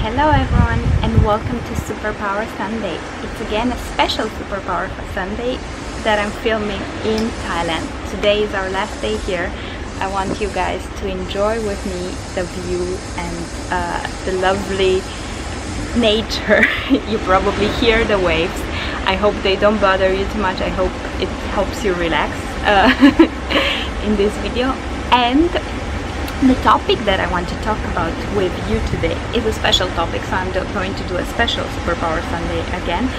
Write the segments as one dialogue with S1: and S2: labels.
S1: Hello everyone and welcome to Superpower Sunday. It's again a special Superpower Sunday that I'm filming in Thailand. Today is our last day here. I want you guys to enjoy with me the view and the lovely nature. You probably hear the waves. I hope they don't bother you too much. I hope it helps you relax in this video. And the topic that I want to talk about with you today is a special topic, so I'm going to do a special Superpower Sunday again,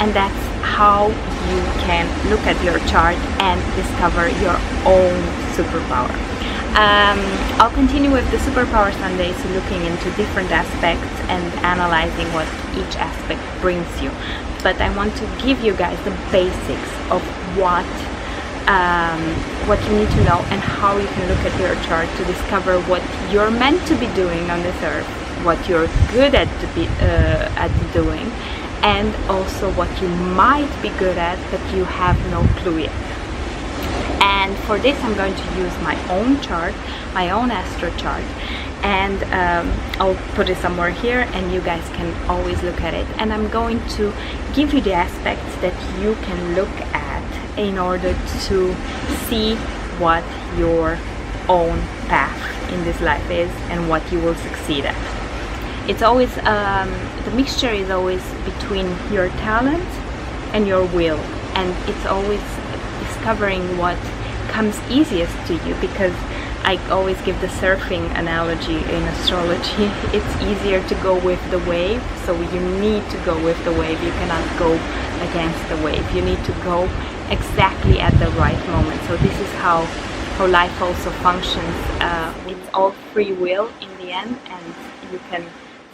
S1: and that's how you can look at your chart and discover your own superpower. I'll continue with the Superpower Sundays, looking into different aspects and analyzing what each aspect brings you. But I want to give you guys the basics of what you need to know and how you can look at your chart to discover what you're meant to be doing on this earth, what you're good at doing, and also what you might be good at but you have no clue yet. And for this I'm going to use my own chart, my own astro chart, and I'll put it somewhere here and you guys can always look at it, and I'm going to give you the aspects that you can look at in order to see what your own path in this life is and what you will succeed at. It's always the mixture is always between your talent and your will, and it's always discovering what comes easiest to you, because I always give the surfing analogy in astrology. It's easier to go with the wave, so you need to go with the wave. You cannot go against the wave. You need to go exactly at the right moment. So this is how life also functions. It's all free will in the end, and you can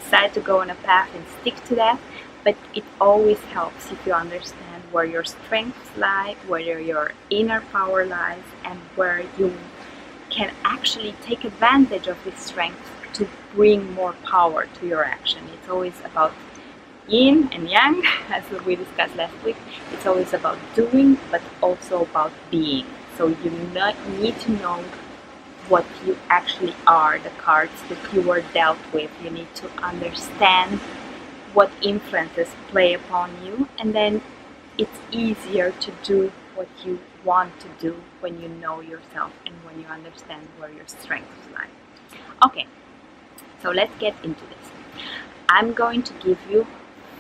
S1: decide to go on a path and stick to that, but it always helps if you understand where your strengths lie, where your inner power lies, and where you can actually take advantage of this strength to bring more power to your action. It's always about yin and yang, as we discussed last week. It's always about doing, but also about being. So you need to know what you actually are, the cards that you were dealt with. You need to understand what influences play upon you, and then it's easier to do what you want to do when you know yourself and when you understand where your strengths lie. Okay, so let's get into this. I'm going to give you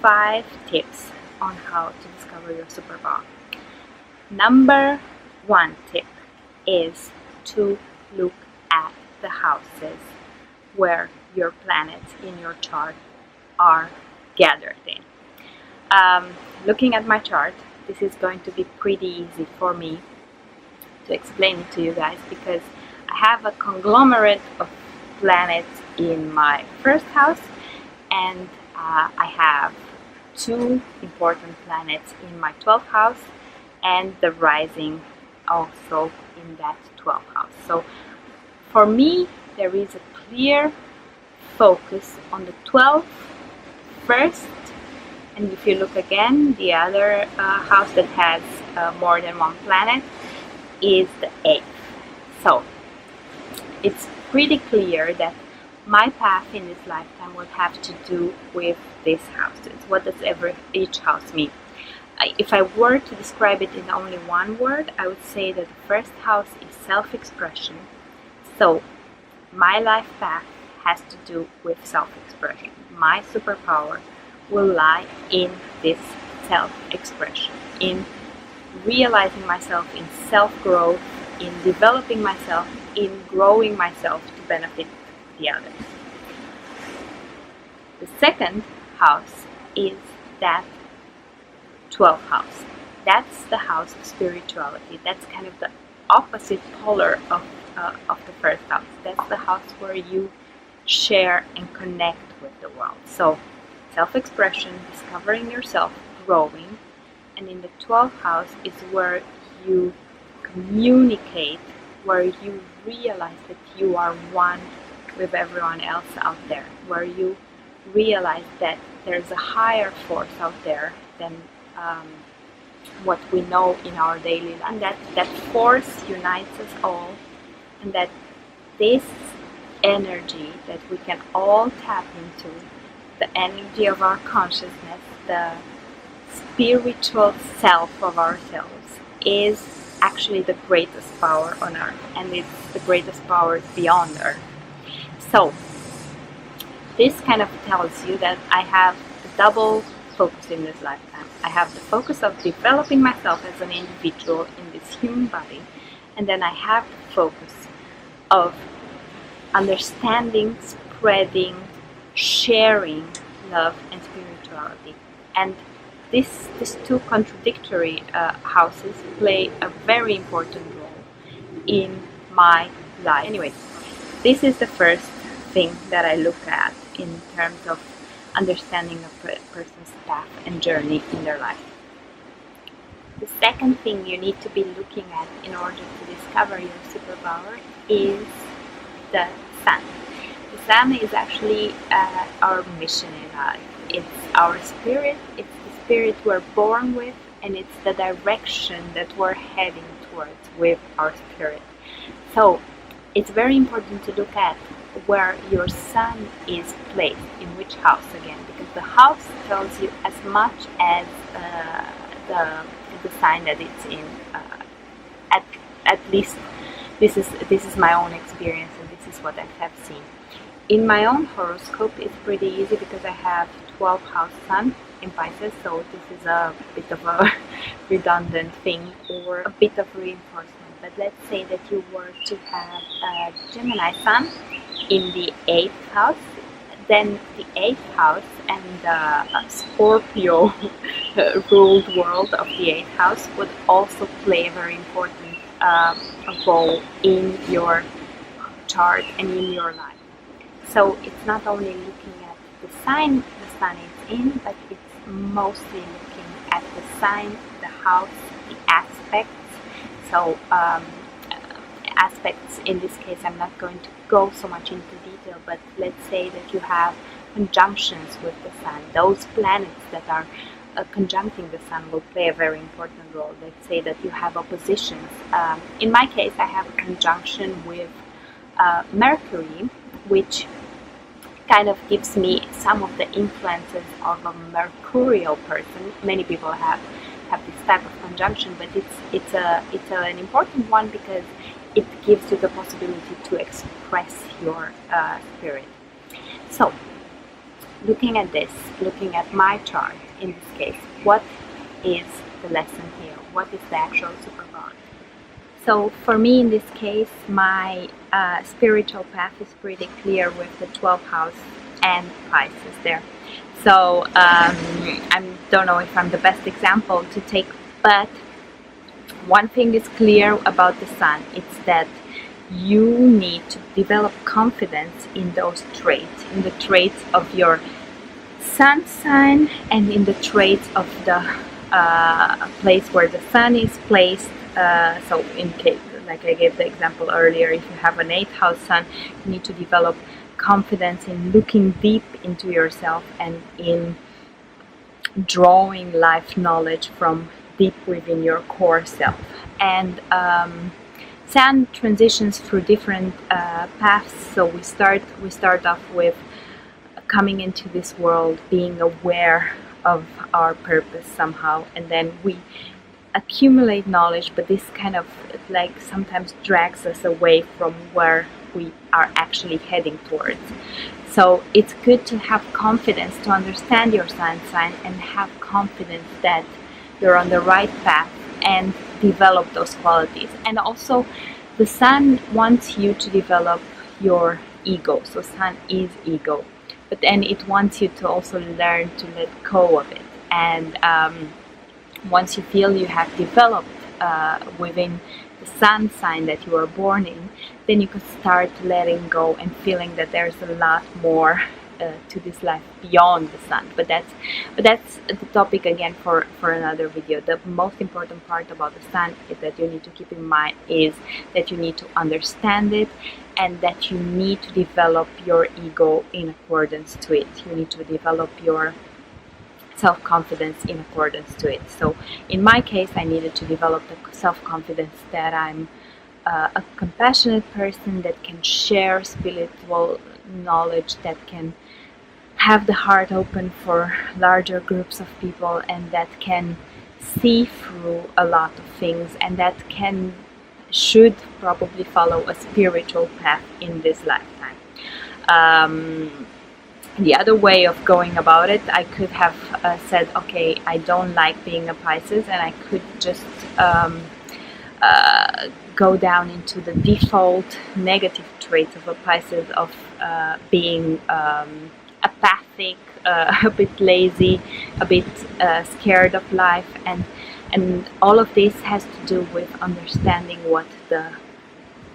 S1: 5 tips on how to discover your superpower. Number 1 tip is to look at the houses where your planets in your chart are gathered in. Looking at my chart, this is going to be pretty easy for me to explain it to you guys, because I have a conglomerate of planets in my first house, and I have 2 important planets in my 12th house, and the rising also in that 12th house. So for me, there is a clear focus on the 12th first, and if you look again, the other house that has more than 1 planet is the 8th. So it's pretty clear that my path in this lifetime would have to do with these houses. What does each house mean? If I were to describe it in only one word, I would say that the first house is self-expression. So my life path has to do with self-expression. My superpower will lie in this self-expression, in realizing myself, in self-growth, in developing myself, in growing myself to benefit the others. The second house is that 12th house. That's the house of spirituality. That's kind of the opposite polar of the first house. That's the house where you share and connect with the world. So self-expression, discovering yourself, growing, and in the 12th house is where you communicate, where you realize that you are one with everyone else out there, where you realize that there's a higher force out there than what we know in our daily life, and that force unites us all, and that this energy that we can all tap into the energy of our consciousness, the spiritual self of ourselves, is actually the greatest power on earth, and it's the greatest power beyond earth. So this kind of tells you that I have a double focus in this lifetime. I have the focus of developing myself as an individual in this human body, and then I have the focus of understanding, spreading, sharing love and spirituality. And these two contradictory houses play a very important role in my life. Anyway, this is the first thing that I look at in terms of understanding a person's path and journey in their life. The second thing you need to be looking at in order to discover your superpower is the sun. The sun is actually our mission in life. It's our spirit, it's the spirit we're born with, and it's the direction that we're heading towards with our spirit. So it's very important to look at where your sun is placed, in which house again, because the house tells you as much as the sign that it's in. At least this is my own experience, and this is what I have seen. In my own horoscope, it's pretty easy because I have 12th house sun in Pisces, so this is a bit of a redundant thing or a bit of reinforcement. But let's say that you were to have a Gemini sun in the 8th house, then the 8th house and the Scorpio ruled world of the 8th house would also play a very important role in your chart and in your life. So it's not only looking at the sign the sun is in, but it's mostly looking at the sign, the house, the aspects. So aspects in this case, I'm not going to go so much into detail, but let's say that you have conjunctions with the sun. Those planets that are conjuncting the sun will play a very important role. Let's say that you have oppositions. In my case, I have a conjunction with Mercury, which kind of gives me some of the influences of a mercurial person. Many people have this type of conjunction, but it's an important one because it gives you the possibility to express your spirit. So, looking at this, looking at my chart in this case, what is the lesson here? What is the actual superpower? So for me in this case, my spiritual path is pretty clear with the 12th house and Pisces there. So I don't know if I'm the best example to take, but one thing is clear about the sun, it's that you need to develop confidence in those traits, in the traits of your sun sign and in the traits of the place where the sun is placed. So in case, like I gave the example earlier, if you have an 8th house sun, you need to develop confidence in looking deep into yourself and in drawing life knowledge from deep within your core self. And sun transitions through different paths. So we start off with coming into this world, being aware of our purpose somehow, and then we accumulate knowledge, but this kind of like sometimes drags us away from where we are actually heading towards. So it's good to have confidence, to understand your sun sign and have confidence that you're on the right path and develop those qualities. And also the sun wants you to develop your ego. So sun is ego, but then it wants you to also learn to let go of it. And once you feel you have developed within the sun sign that you were born in, then you can start letting go and feeling that there's a lot more to this life beyond the sun. But that's the topic again for another video. The most important part about the sun is that you need to keep in mind is that you need to understand it and that you need to develop your ego in accordance to it. You need to develop your self-confidence in accordance to it. So in my case, I needed to develop the self-confidence that I'm a compassionate person that can share spiritual knowledge, that can have the heart open for larger groups of people, and that can see through a lot of things, and that should probably follow a spiritual path in this lifetime. The other way of going about it, I could have said, okay, I don't like being a Pisces, and I could just go down into the default negative traits of a Pisces of being apathic, a bit lazy, a bit scared of life, and all of this has to do with understanding what the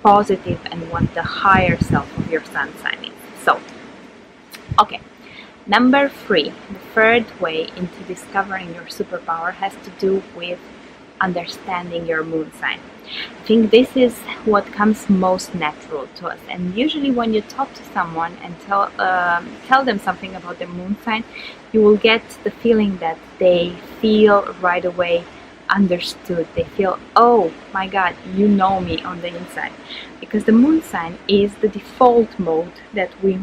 S1: positive and what the higher self of your sun sign is. So, okay, number 3, the third way into discovering your superpower has to do with understanding your moon sign. I think this is what comes most natural to us, and usually when you talk to someone and tell them something about their moon sign, you will get the feeling that they feel right away understood. They feel, oh my God, you know me on the inside, because the moon sign is the default mode that we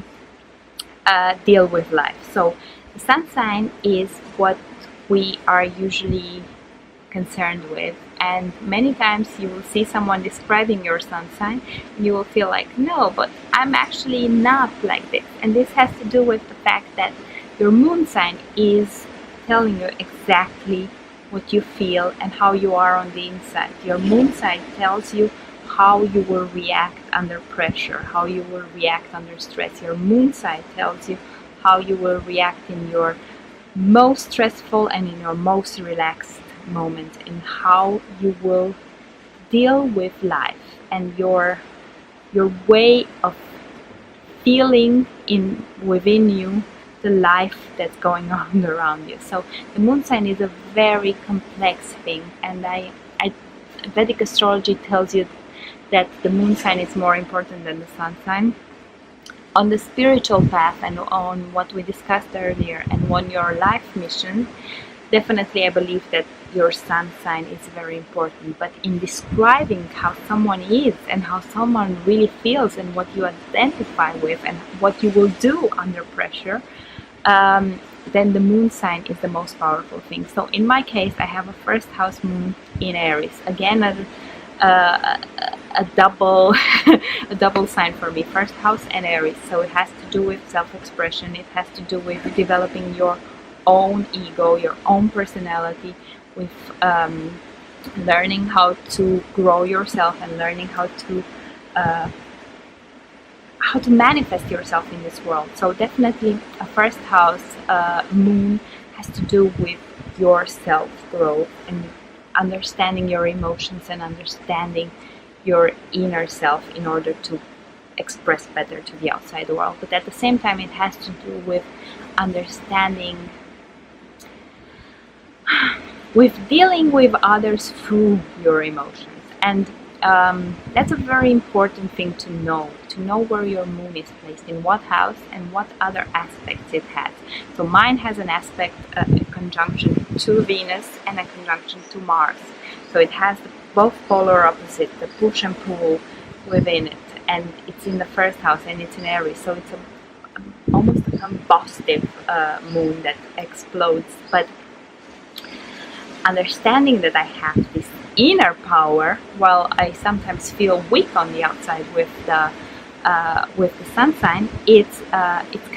S1: deal with life. So the sun sign is what we are usually concerned with, and many times you will see someone describing your sun sign and you will feel like, no, but I'm actually not like this. And this has to do with the fact that your moon sign is telling you exactly what you feel and how you are on the inside. Your moon sign tells you how you will react under pressure, how you will react under stress. Your moon sign tells you how you will react in your most stressful and in your most relaxed moment, and how you will deal with life, and your way of feeling within you the life that's going on around you. So the moon sign is a very complex thing, and Vedic astrology tells you that the moon sign is more important than the sun sign. On the spiritual path and on what we discussed earlier and on your life mission, definitely I believe that your sun sign is very important. But in describing how someone is and how someone really feels and what you identify with and what you will do under pressure, then the moon sign is the most powerful thing. So in my case, I have a first house moon in Aries. Again, a double a double sign for me, first house and Aries. So it has to do with self-expression. It has to do with developing your own ego, your own personality, with learning how to grow yourself and learning how to manifest yourself in this world. So definitely a first house moon has to do with your self-growth and understanding your emotions and understanding your inner self in order to express better to the outside world. But at the same time, it has to do with understanding, with dealing with others through your emotions. And that's a very important thing to know where your moon is placed, in what house and what other aspects it has. So mine has an aspect, a conjunction to Venus and a conjunction to Mars. So it has both polar opposites, the push and pull within it, and it's in the first house and it's in Aries. So it's almost a combustive moon that explodes. But understanding that I have this inner power, while I sometimes feel weak on the outside with the sun sign, it's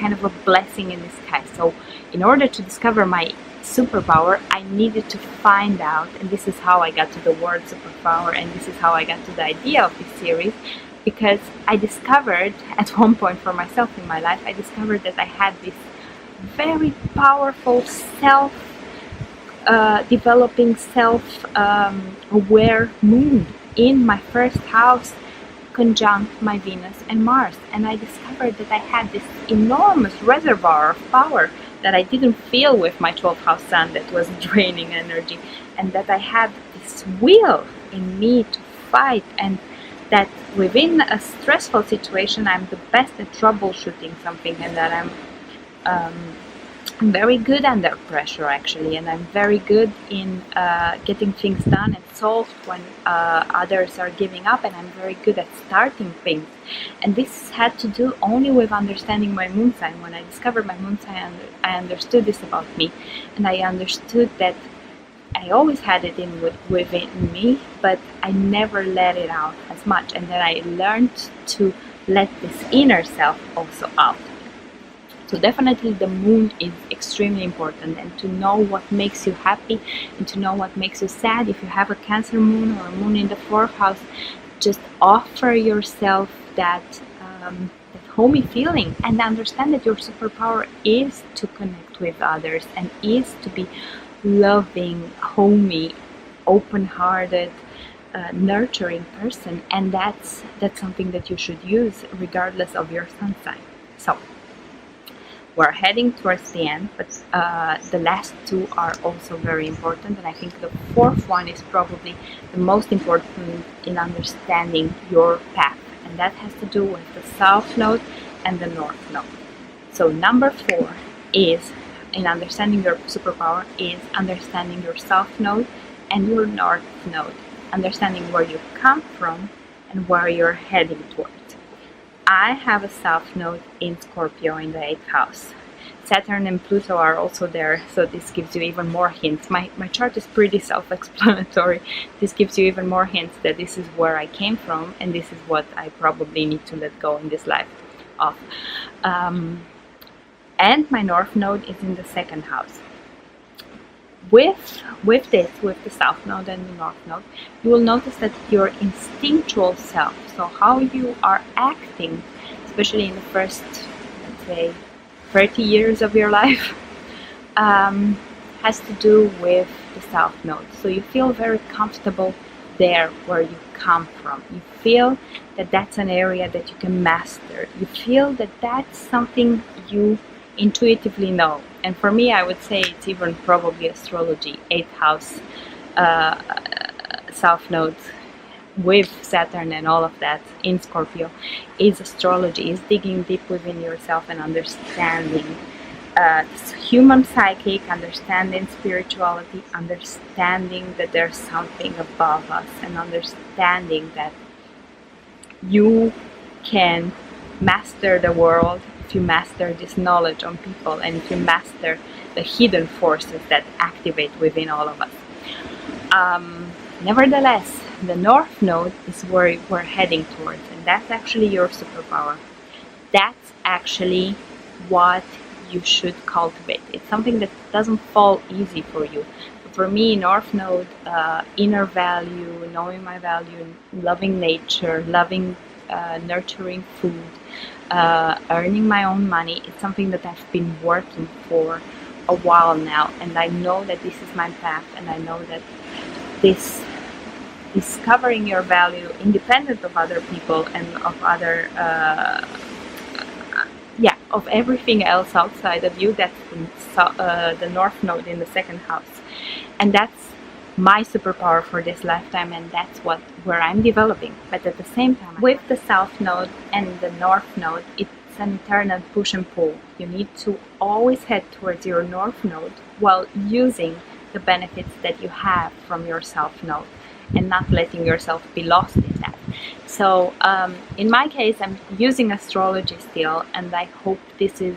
S1: kind of a blessing in disguise. So in order to discover my superpower, I needed to find out, and this is how I got to the word superpower, and this is how I got to the idea of this series, because I discovered at one point for myself in my life, I discovered that I had this very powerful developing self-aware moon in my first house, conjunct my Venus and Mars. And I discovered that I had this enormous reservoir of power that I didn't feel with my 12th house sun that was draining energy, and that I had this will in me to fight, and that within a stressful situation I'm the best at troubleshooting something, and that I'm very good under pressure actually, and I'm very good in getting things done and solved when others are giving up, and I'm very good at starting things. And this had to do only with understanding my moon sign. When I discovered my moon sign, I understood this about me, and I understood that I always had it within me, but I never let it out as much, and then I learned to let this inner self also out. So definitely the moon is extremely important, and to know what makes you happy and to know what makes you sad. If you have a Cancer moon or a moon in the 4th house, just offer yourself that homey feeling, and understand that your superpower is to connect with others and is to be loving, homey, open-hearted, nurturing person, and that's something that you should use regardless of your sun sign. So we're heading towards the end, but the last two are also very important, and I think the 4th one is probably the most important in understanding your path, and that has to do with the South Node and the North Node. So number 4 is, in understanding your superpower, is understanding your South Node and your North Node, understanding where you come from and where you're heading towards. I have a South Node in Scorpio in the 8th house. Saturn and Pluto are also there, so this gives you even more hints. My chart is pretty self-explanatory. This gives you even more hints that this is where I came from, and this is what I probably need to let go in this life of. And my North Node is in the 2nd house. With the South Node and the North Node, you will notice that your instinctual self, so how you are acting, especially in the first, let's say, 30 years of your life, has to do with the South Node. So you feel very comfortable there where you come from. You feel that that's an area that you can master. You feel that that's something you intuitively know. And for me, I would say it's even probably astrology. 8th house, South Node with Saturn and all of that in Scorpio is astrology, is digging deep within yourself and understanding human psychic, understanding spirituality, understanding that there's something above us, and understanding that you can master the world if you master this knowledge on people, and if you master the hidden forces that activate within all of us. Nevertheless, the North Node is where we're heading towards, and that's actually your superpower. That's actually what you should cultivate. It's something that doesn't fall easy for you. For me, North Node, inner value, knowing my value, loving nature, loving nurturing food, earning my own money, it's something that I've been working for a while now, and I know that this is my path, and I know that this discovering your value independent of other people and of other of everything else outside of you, that's the North Node in the 2nd house, and that's my superpower for this lifetime, and that's where I'm developing. But at the same time, with the South Node and the North Node, it's an eternal push and pull. You need to always head towards your North Node while using the benefits that you have from your South Node, and not letting yourself be lost in that. So in my case, I'm using astrology still, and I hope this is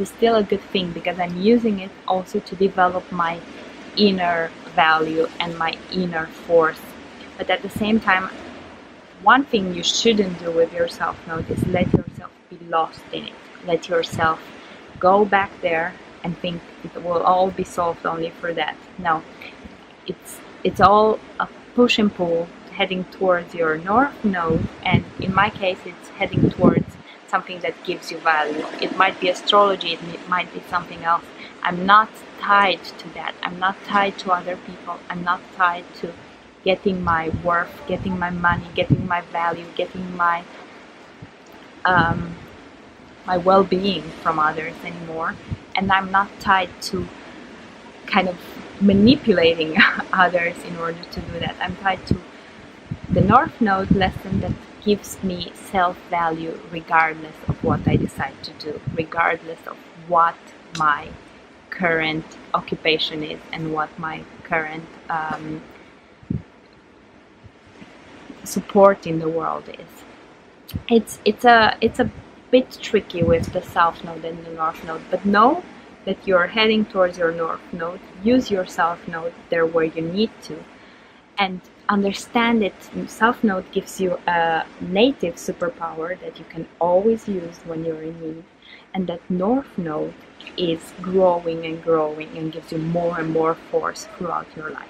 S1: still a good thing, because I'm using it also to develop my inner value and my inner force. But at the same time, one thing you shouldn't do with your South Node is let yourself be lost in it. Let yourself go back there and think it will all be solved only for that. No, it's all a push and pull, heading towards your North Node, and in my case, it's heading towards something that gives you value. It might be astrology, it might be something else. I'm not tied to that. I'm not tied to other people. I'm not tied to getting my worth, getting my money, getting my value, getting my my well-being from others anymore. And I'm not tied to kind of manipulating others in order to do that. I'm tied to the North Node lesson that gives me self-value regardless of what I decide to do, regardless of what my current occupation is and what my current support in the world is. It's a bit tricky with the south node and the north node, but know that you're heading towards your north node. Use your south node there where you need to, and understand that south node gives you a native superpower that you can always use when you're in need, and that north node is growing and growing and gives you more and more force throughout your life.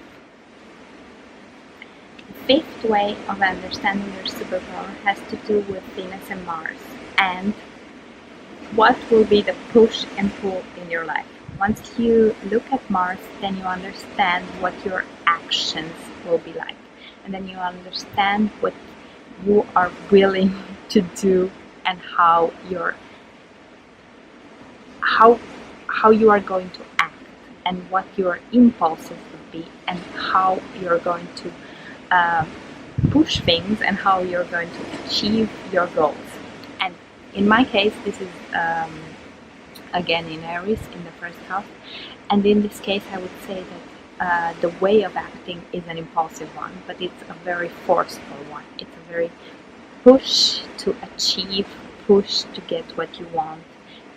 S1: The fifth way of understanding your superpower has to do with Venus and Mars, and what will be the push and pull in your life. Once you look at Mars, then you understand what your actions will be like, and then you understand what you are willing to do and how you are going to act, and what your impulses would be, and how you're going to push things, and how you're going to achieve your goals. And in my case, this is again in Aries, in the first house, and in this case I would say that the way of acting is an impulsive one, but it's a very forceful one. It's a very push to achieve, push to get what you want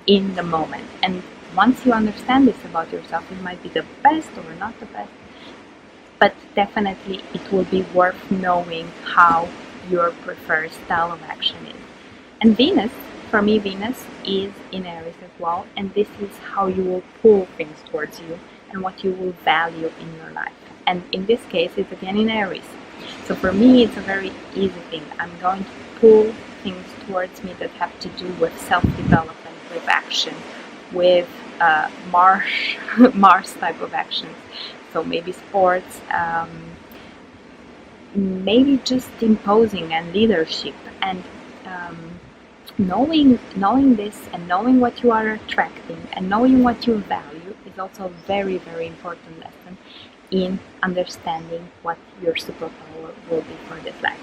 S1: in the moment. And once you understand this about yourself, it might be the best or not the best, but definitely it will be worth knowing how your preferred style of action is. And Venus, for me, Venus is in Aries as well, and this is how you will pull things towards you and what you will value in your life. And in this case, it's again in Aries. So for me, it's a very easy thing. I'm going to pull things towards me that have to do with self-development, with action, with Mars type of actions. So maybe sports, maybe just imposing and leadership, and knowing this and knowing what you are attracting and knowing what you value is also a very, very important lesson in understanding what your superpower will be for this life.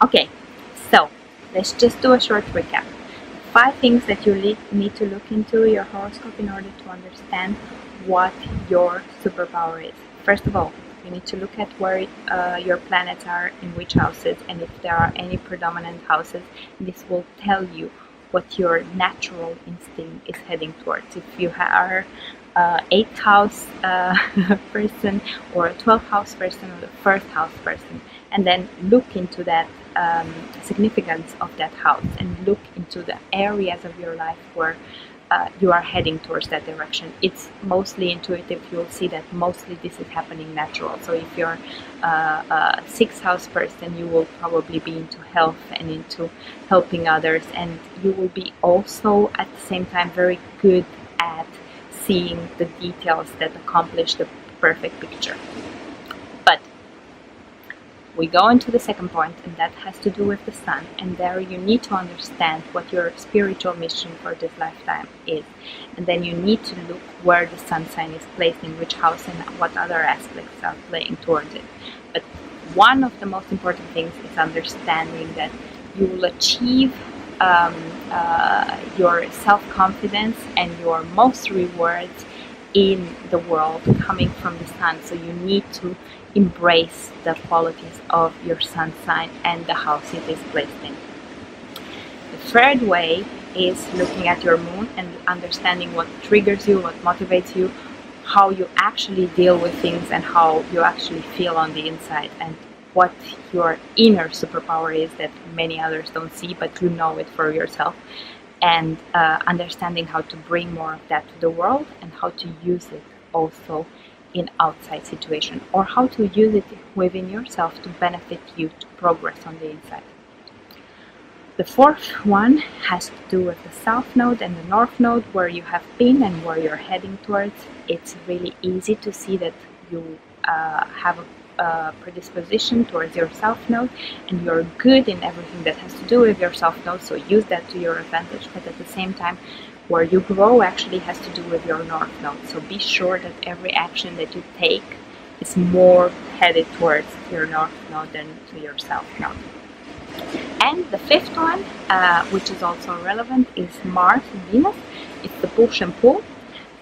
S1: Okay, so let's just do a short recap. 5 things that you need to look into your horoscope in order to understand what your superpower is. First of all, you need to look at where your planets are, in which houses, and if there are any predominant houses. This will tell you what your natural instinct is heading towards. If you are 8th house person, or a 12th house person, or the 1st house person, and then look into that significance of that house, and look into the areas of your life where you are heading towards that direction. It's mostly intuitive. You'll see that mostly this is happening natural. So if you're a 6th house person, you will probably be into health and into helping others, and you will be also at the same time very good at seeing the details that accomplish the perfect picture. But we go into the second point, and that has to do with the sun. And there you need to understand what your spiritual mission for this lifetime is. And then you need to look where the sun sign is placed, in which house, and what other aspects are playing towards it. But one of the most important things is understanding that you will achieve your self-confidence and your most rewards in the world coming from the sun. So you need to embrace the qualities of your sun sign and the house it is placed in. The third way is looking at your moon and understanding what triggers you, what motivates you, how you actually deal with things, and how you actually feel on the inside, and what your inner superpower is that many others don't see, but you know it for yourself. And understanding how to bring more of that to the world, and how to use it also in outside situation, or how to use it within yourself to benefit you to progress on the inside. The fourth one has to do with the south node and the north node, where you have been and where you're heading towards. It's really easy to see that you have a predisposition towards your south node, and you're good in everything that has to do with your south node, so use that to your advantage. But at the same time, where you grow actually has to do with your north node, so be sure that every action that you take is more headed towards your north node than to your south node. And the fifth one, which is also relevant, is Mars and Venus. It's the push and pull.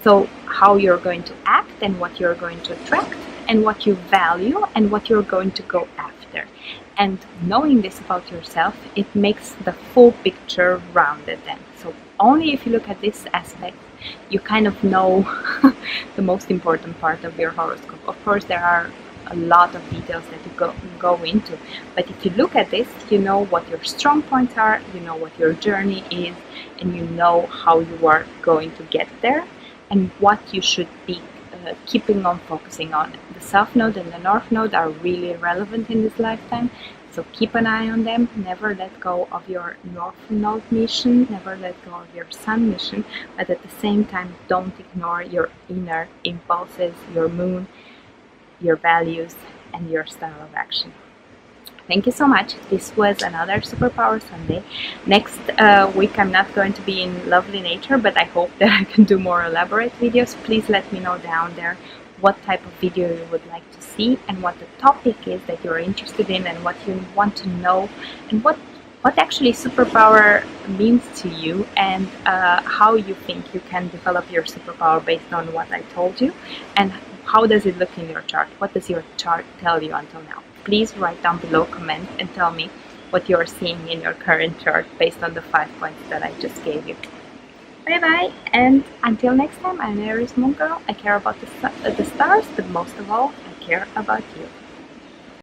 S1: So how you're going to act and what you're going to attract and what you value and what you're going to go after. And knowing this about yourself, it makes the full picture rounded then. So only if you look at this aspect, you kind of know the most important part of your horoscope. Of course, there are a lot of details that you go into, but if you look at this, you know what your strong points are, you know what your journey is, and you know how you are going to get there and what you should be keeping on focusing on. The South Node and the North Node are really relevant in this lifetime, so keep an eye on them. Never let go of your North Node mission, never let go of your Sun mission, but at the same time, don't ignore your inner impulses, your moon, your values, and your style of action. Thank you so much. This was another Superpower Sunday. Next week I'm not going to be in lovely nature, but I hope that I can do more elaborate videos. Please let me know down there what type of video you would like to see and what the topic is that you're interested in and what you want to know and what actually superpower means to you and how you think you can develop your superpower based on what I told you, and how does it look in your chart? What does your chart tell you until now? Please write down below, comment, and tell me what you're seeing in your current chart based on the 5 points that I just gave you. Bye bye, and until next time, I'm Aries Moon Girl. I care about the stars, but most of all, I care about you.